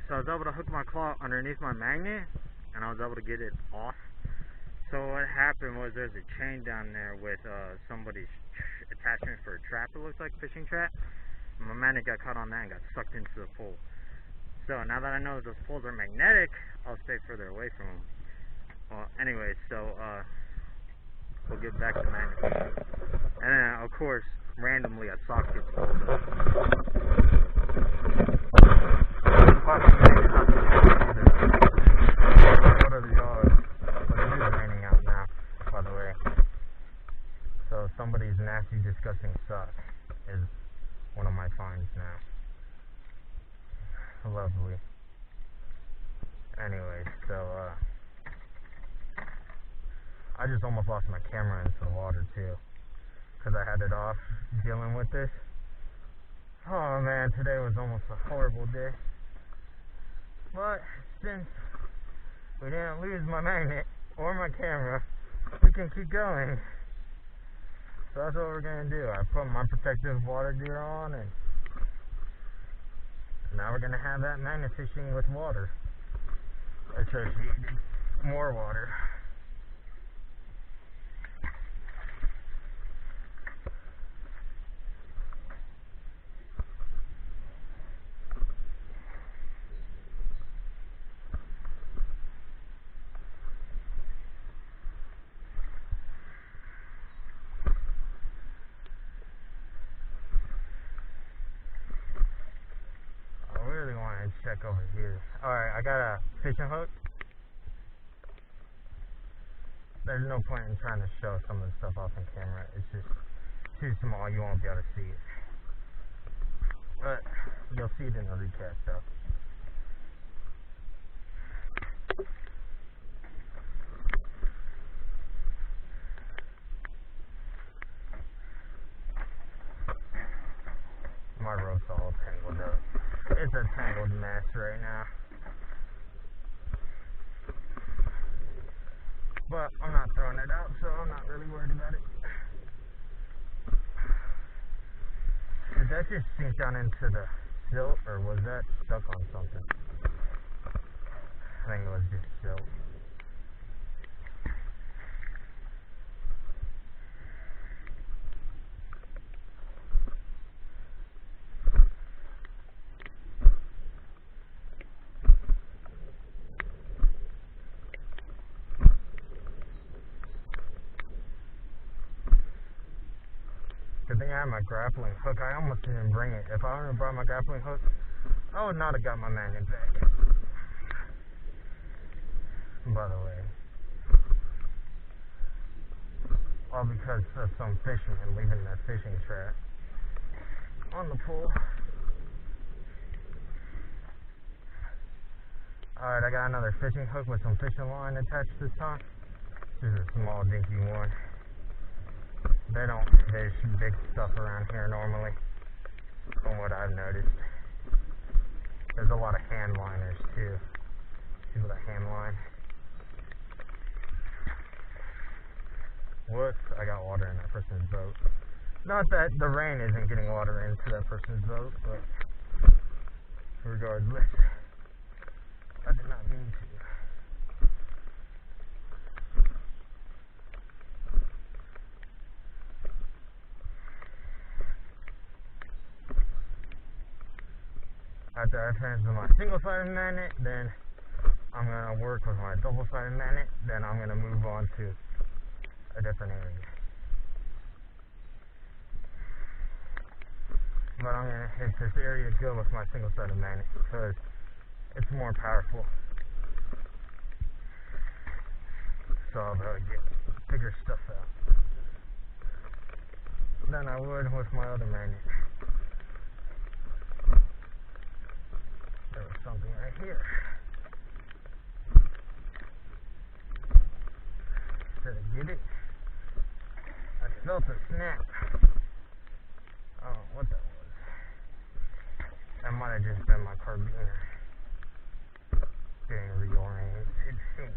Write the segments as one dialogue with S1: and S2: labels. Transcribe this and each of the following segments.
S1: so I was able to hook my claw underneath my magnet, and I was able to get it off. So what happened was there's a chain down there with somebody's attachment for a trap, it looks like, fishing trap. And my magnet got caught on that and got sucked into the pole. So now that I know those poles are magnetic, I'll stay further away from them. Well, anyway, so we'll get back to magnet fishing. And then, of course, randomly a sock gets pulled up. What are the odds? But it is raining out now, by the way. So somebody's nasty, disgusting sock is one of my finds now. Lovely. Anyway, so I just almost lost my camera into the water too, because I had it off dealing with this. Oh man, today was almost a horrible day. But since we didn't lose my magnet or my camera, we can keep going. So that's what we're gonna do. I put my protective water gear on, and now we're gonna have that magnet fishing with water associated. More water. Check over here. Alright, I got a fishing hook. There's no point in trying to show some of the stuff off on camera. It's just too small, you won't be able to see it. But you'll see it in the recap though. My rope's all tangled up. It's a tangled mess right now. But I'm not throwing it out, so I'm not really worried about it. Did that just sink down into the silt, or was that stuck on something? I think it was just silt. Good thing I had my grappling hook. I almost didn't bring it. If I wouldn't have brought my grappling hook, I would not have got my magnet back. By the way. All because of some fishermen leaving their fishing trap on the pool. Alright, I got another fishing hook with some fishing line attached this time. This is a small dinky one. They don't fish big stuff around here normally, from what I've noticed. There's a lot of hand liners too. See what a hand line? Whoops, I got water in that person's boat. Not that the rain isn't getting water into that person's boat, but regardless, I did not mean to. After I finish with my single-sided magnet, then I'm going to work with my double-sided magnet, then I'm going to move on to a different area. But I'm going to hit this area good with my single-sided magnet because it's more powerful. So I'll be able to get bigger stuff out than I would with my other magnet. There was something right here. Did I get it? I felt a snap. I don't know what that was. That might have just been my carabiner getting reoriented. Who knows?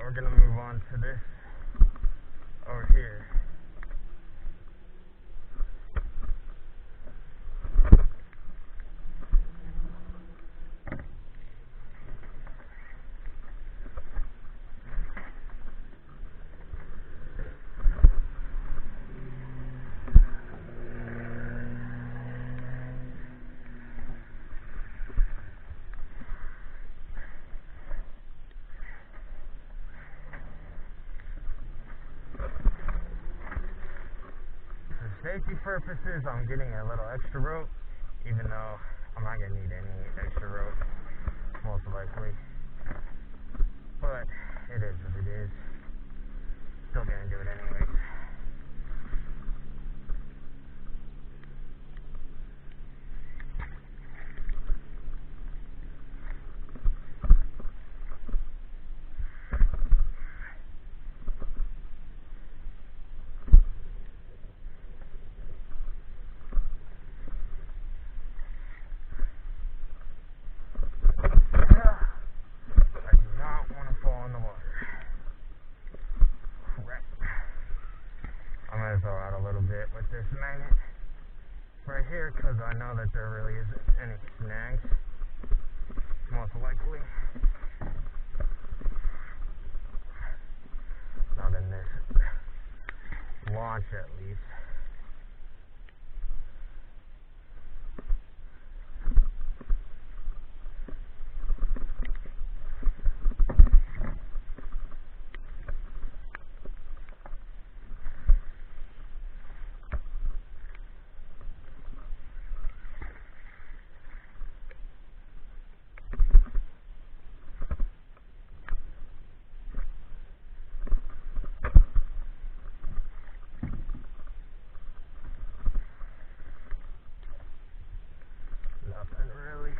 S1: we're gonna move on to this over here. Safety purposes, I'm getting a little extra rope, even though I'm not going to need any extra rope, most likely. But it is what it is. Still going to do it anyways. With this magnet right here, because I know that there really isn't any snags, most likely. Not in this launch, at least. Nothing really.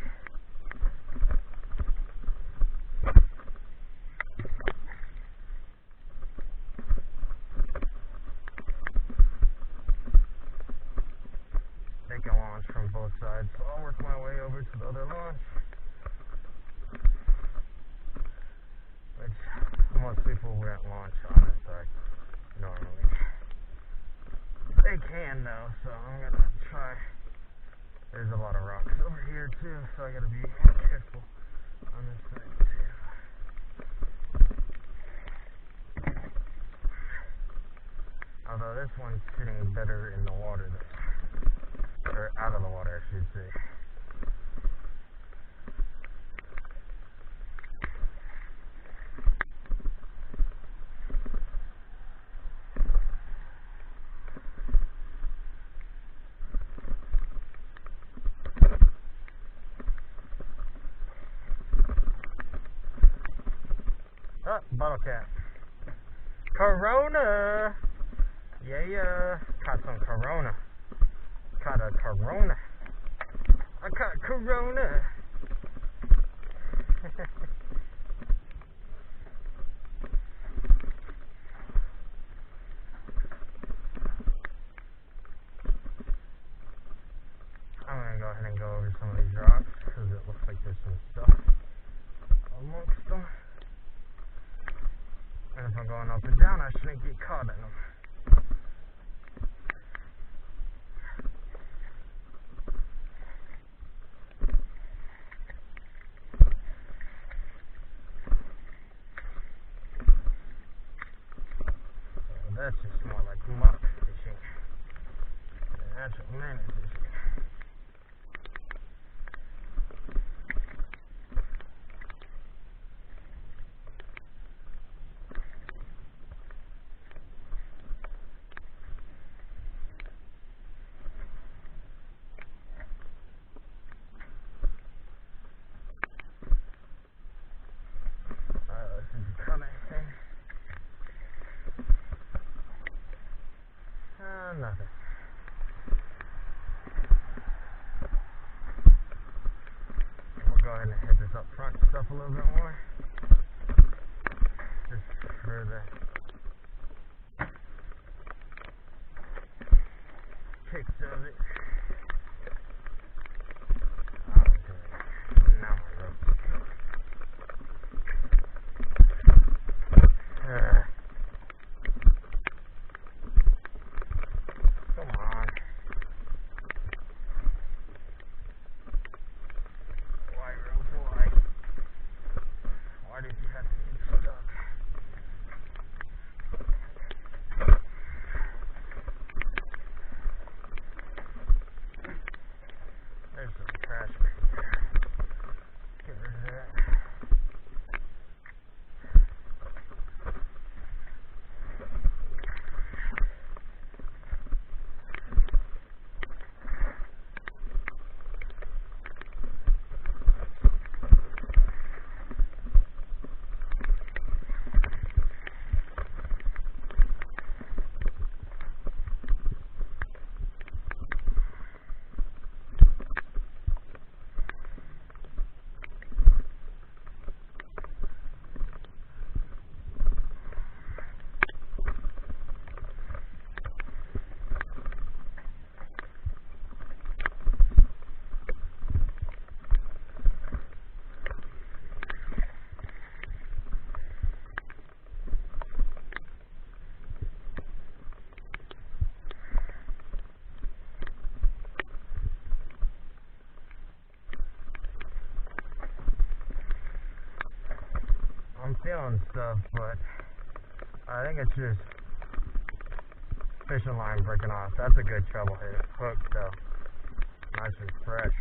S1: They can launch from both sides, so I'll work my way over to the other launch. Which most people won't launch on this side normally. They can though, so I'm gonna try. There's a lot of rocks over here too, so I gotta be careful on this side too. Although this one's sitting better in the water than, or out of the water, I should say. Oh, bottle cap. Corona! Yeah. Caught some Corona. Caught a Corona. I caught Corona. I'm gonna go ahead and go over some of these rocks, because it looks like there's some stuff amongst them. And if I'm going up and down, I shouldn't get caught in them. So that's just more like muck fishing. And that's what man is fishing. Nothing. We'll go ahead and hit this up front stuff a little bit more. Just for the kicks of it. Now my rope's feeling stuff, but I think it's just fishing line breaking off. That's a good treble hook though. Nice and fresh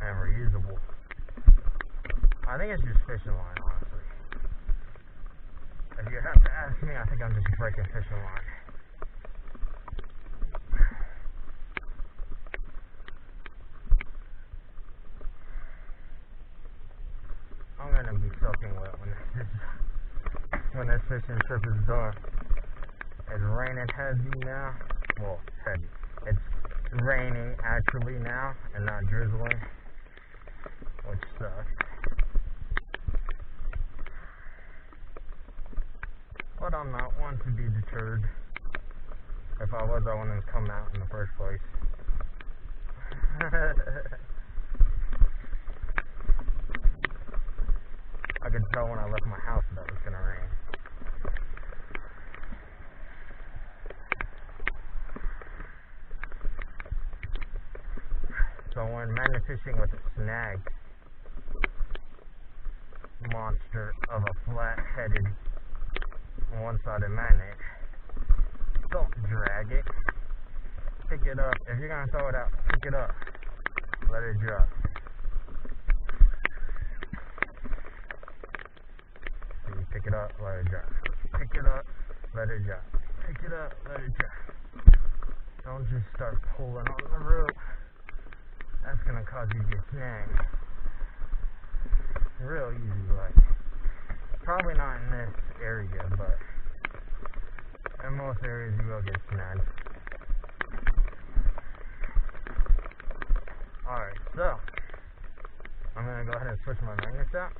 S1: and reusable. I think it's just fishing line, honestly. If you have to ask me, I think I'm just breaking fishing line. I'm gonna be soaking wet when this fishing trip is done. It's raining heavy now. Well, heavy. It's raining actually now and not drizzling, which sucks. But I'm not one to be deterred. If I was, I wouldn't have come out in the first place. I could tell when I left my house that it was gonna rain. So when magnet fishing with a snag monster of a flat-headed one-sided magnet, don't drag it. Pick it up. If you're gonna throw it out, pick it up. Let it drop. So you pick it up, let it drop. Pick it up, let it drop. Pick it up, let it drop. Don't just start pulling on the rope. That's gonna cause you to get snagged. Real easy, like. Probably not in this area, but in most areas you will get snagged. Alright, so I'm gonna go ahead and switch my magnets out.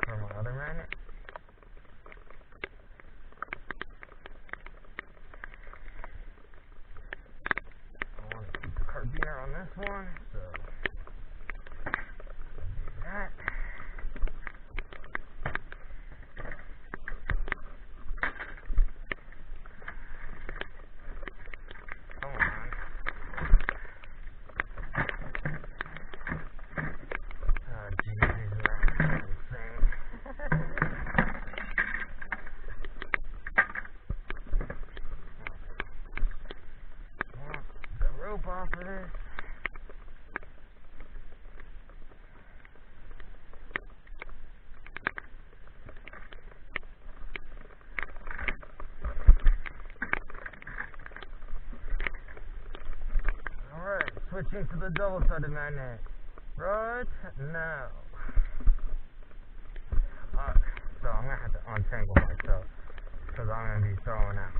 S1: For my other magnet. Carabiner on this one, so do that. Come on. Oh jeez, these are insane. Want the rope off of this. Switching to the double-sided magnet right now. Alright, so I'm gonna have to untangle myself because I'm gonna be throwing out.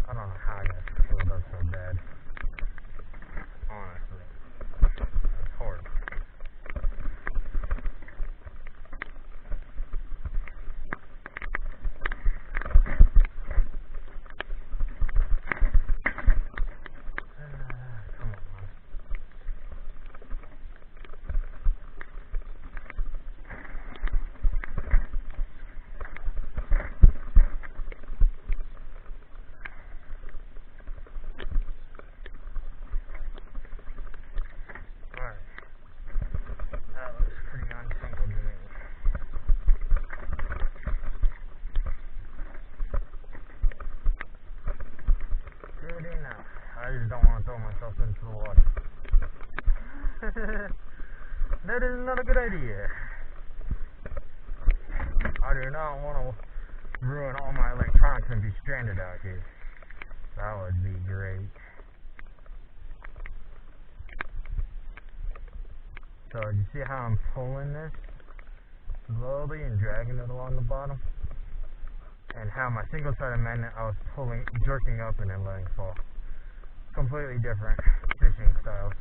S1: I don't know how I got this filled up so bad. Honestly. It's horrible. Come on. I just don't want to throw myself into the water. That is not a good idea. I do not want to ruin all my electronics and be stranded out here. That would be great. So, you see how I'm pulling this slowly and dragging it along the bottom? And how my single-sided magnet, I was pulling, jerking up and then letting fall. Completely different fishing styles.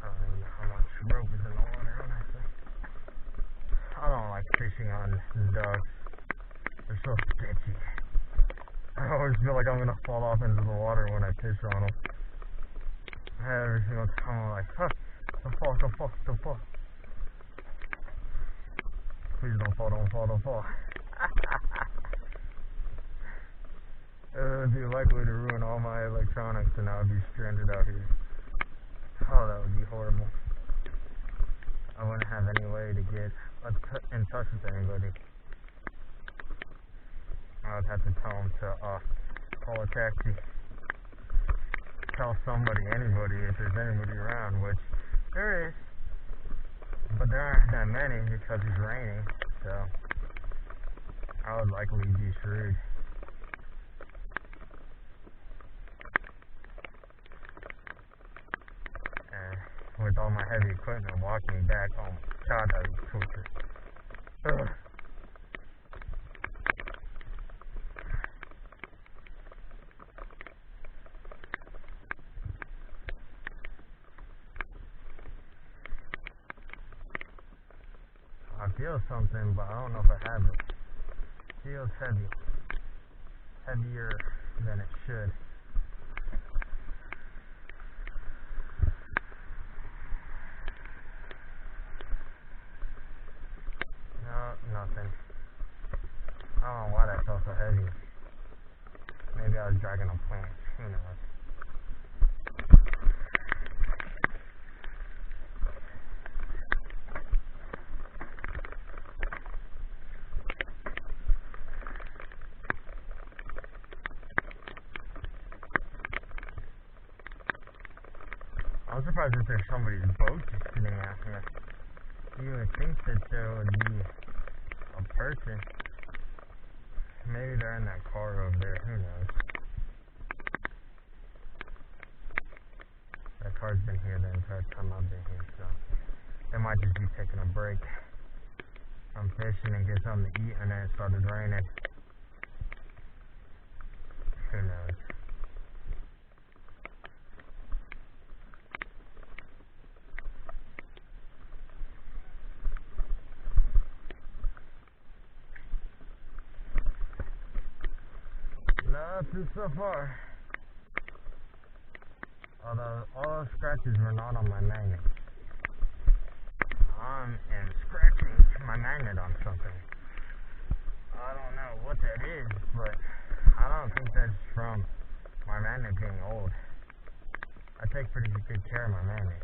S1: I don't even know how much rope is in the water, honestly. on ducks. They're so sketchy. I always feel like I'm gonna fall off into the water when I fish on them. Every single time I'm like, huh, don't fall. Please don't fall. It would be likely to ruin all my electronics and I would be stranded out here. Oh, that would be horrible. I wouldn't have any way to get in touch with anybody. I would have to tell them to call a taxi. Tell somebody, anybody, if there's anybody around, which there is. But there aren't that many because it's raining, so I would likely be screwed. And with all my heavy equipment walking back, oh my god, that was torture. Ugh. I feel something, but I don't know if I have it. It feels heavy. Heavier than it should. No, nothing. I don't know why that felt so heavy. Maybe I was dragging a plant. Who knows? I'm surprised that there's somebody's boat just sitting out here. You would think that there would be a person. Maybe they're in that car over there. Who knows? That car's been here the entire time I've been here, so they might just be taking a break from fishing and get something to eat, and then it started raining. Who knows? Nothing so far. Although all those scratches were not on my magnet. I am scratching my magnet on something. I don't know what that is, but I don't think that's from my magnet being old. I take pretty good care of my magnet.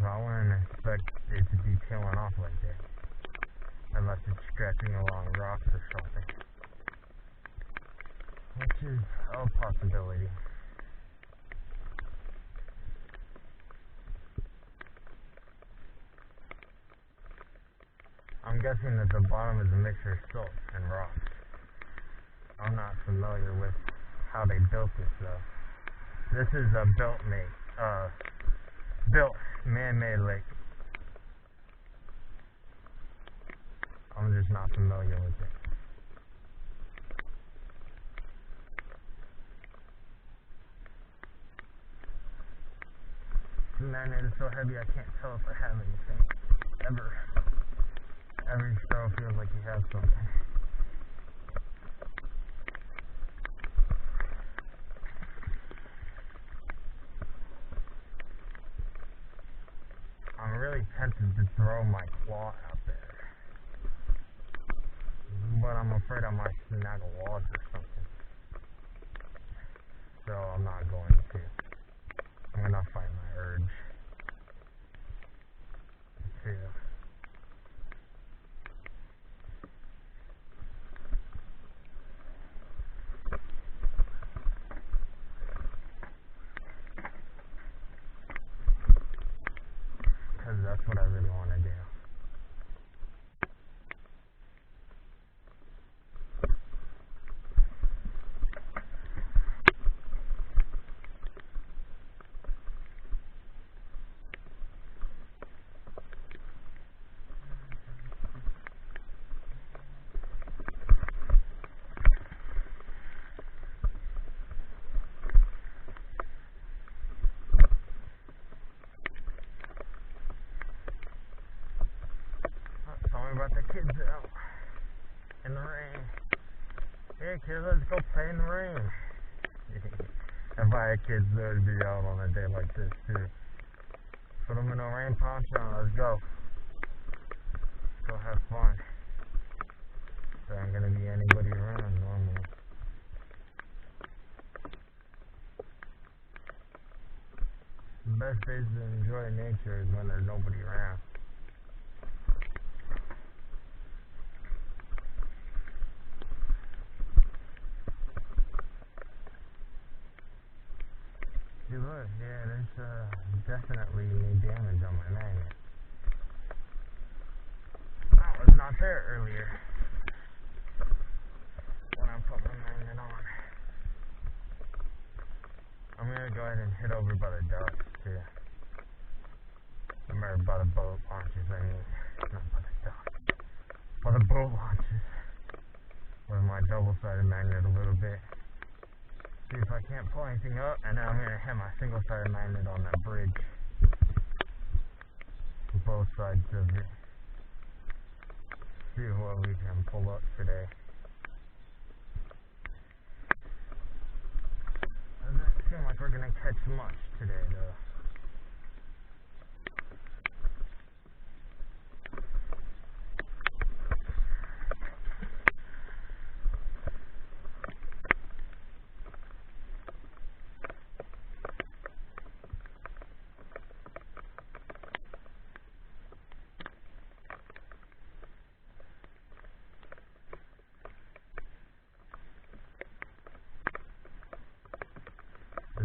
S1: So I wouldn't expect it to be peeling off like that. Unless it's scratching along rocks or something. Which is a possibility. I'm guessing that the bottom is a mixture of silt and rocks. I'm not familiar with how they built this though. This is a built man-made lake. I'm just not familiar with it. The magnet is so heavy I can't tell if I have anything. Ever. Every throw feels like you have something. I'm really tempted to throw my claw out there. But I'm afraid I might snag a wasp or something. So I'm not going to. I'm gonna fight my urge to because that's what I really want to do. brought the kids out in the rain. Hey kids, let's go play in the rain. If I had kids, they would be out on a day like this too. Put them in a rain poncho and let's go. Let's go have fun. There ain't gonna be anybody around normally. The best days to enjoy nature is when there's nobody around. See, look, yeah, there's definitely new damage on my magnet. Oh, it was not there earlier when I put my magnet on. I'm gonna go ahead and head over by the docks too. Or by the boat launches, I mean. Not by the docks. By the boat launches. With my double-sided magnet a little bit. See if I can't pull anything up, and then I'm gonna hit my single-sided magnet on that bridge. Both sides of it. See what we can pull up today. Doesn't seem like we're gonna catch much today, though.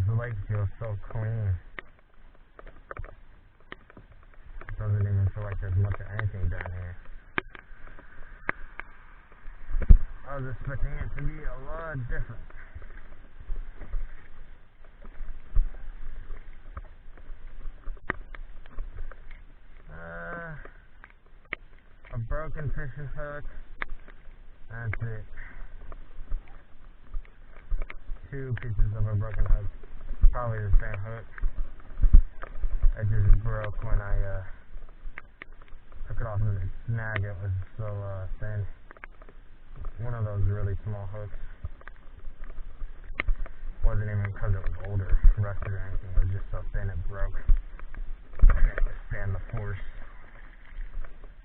S1: The lake feels so clean. It doesn't even feel like there's much of anything down here. I was expecting it to be a lot different. A broken fishing hook. That's it. 2 pieces of a broken hook. Probably the same hook. It just broke when I took it off of the snag. It was so thin. One of those really small hooks. Wasn't even because it was older, rusted or anything. It was just so thin it broke. I couldn't withstand the force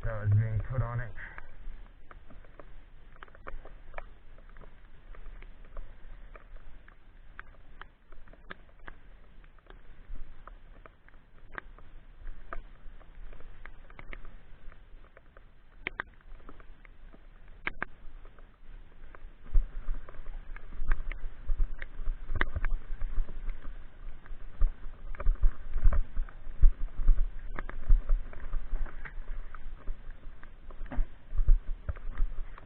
S1: that was being put on it.